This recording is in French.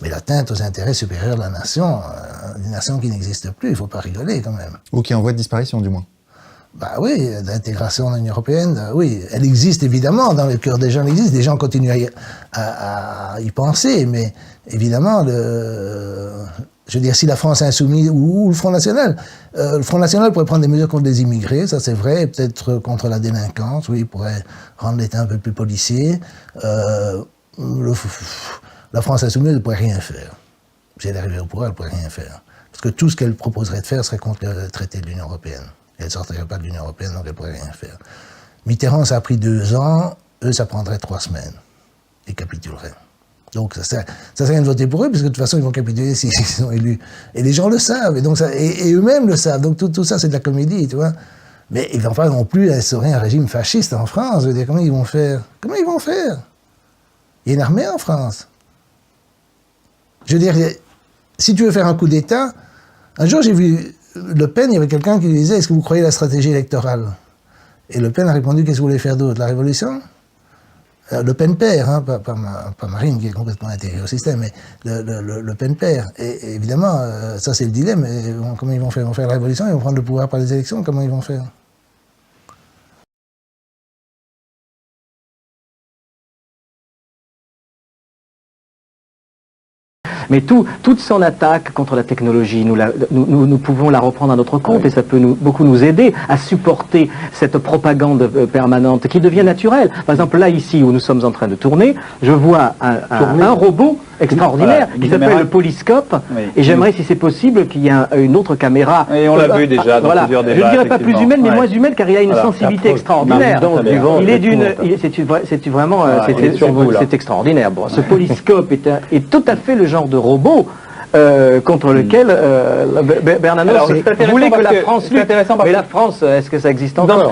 Mais l'atteinte aux intérêts supérieurs de la nation, une nation qui n'existe plus, il ne faut pas rigoler quand même. Ou qui est en voie de disparition, du moins. Bah oui, l'intégration dans l'Union européenne, oui, elle existe évidemment, dans le cœur des gens, elle existe, des gens continuent à y penser, mais évidemment, je veux dire, si la France est insoumise, ou le Front National pourrait prendre des mesures contre les immigrés, ça c'est vrai, peut-être contre la délinquance, oui, il pourrait rendre l'État un peu plus policier. La France insoumise ne pourrait rien faire. Si elle arrivait au pouvoir, elle ne pourrait rien faire. Parce que tout ce qu'elle proposerait de faire serait contre le traité de l'Union européenne. Elle ne sortirait pas de l'Union européenne, donc elle ne pourrait rien faire. Mitterrand, ça a pris 2 ans, eux, ça prendrait 3 semaines. Ils capituleraient. Donc ça sert à rien de voter pour eux, parce que de toute façon, ils vont capituler s'ils sont élus. Et les gens le savent, et eux-mêmes le savent. Donc tout ça, c'est de la comédie, tu vois. Mais ils ne vont pas non plus instaurer un régime fasciste en France. Je veux dire, comment ils vont faire? Comment ils vont faire? Il y a une armée en France. Je veux dire, si tu veux faire un coup d'État, un jour j'ai vu Le Pen, il y avait quelqu'un qui lui disait « Est-ce que vous croyez à la stratégie électorale ?» Et Le Pen a répondu « Qu'est-ce que vous voulez faire d'autre? La révolution ?» Le Pen père, hein, pas Marine qui est complètement intégrée au système, mais le Pen père. Et évidemment, ça c'est le dilemme. Et comment ils vont faire? Ils vont faire la révolution, ils vont prendre le pouvoir par les élections, comment ils vont faire? Mais toute son attaque contre la technologie, nous pouvons la reprendre à notre compte, et ça peut beaucoup nous aider à supporter cette propagande permanente qui devient naturelle. Par exemple, là, ici, où nous sommes en train de tourner, je vois un robot extraordinaire qui s'appelle le Polyscope, et j'aimerais, si c'est possible, qu'il y ait une autre caméra. Et on l'a vu déjà dans plusieurs débats. Je ne dirais pas plus humaine, mais moins humaine, car il a une sensibilité extraordinaire. C'est extraordinaire. Bon, ce Polyscope est tout à fait le genre de robot contre lequel Bernanos voulait que la France lutte. Mais la France, est-ce que ça existe encore?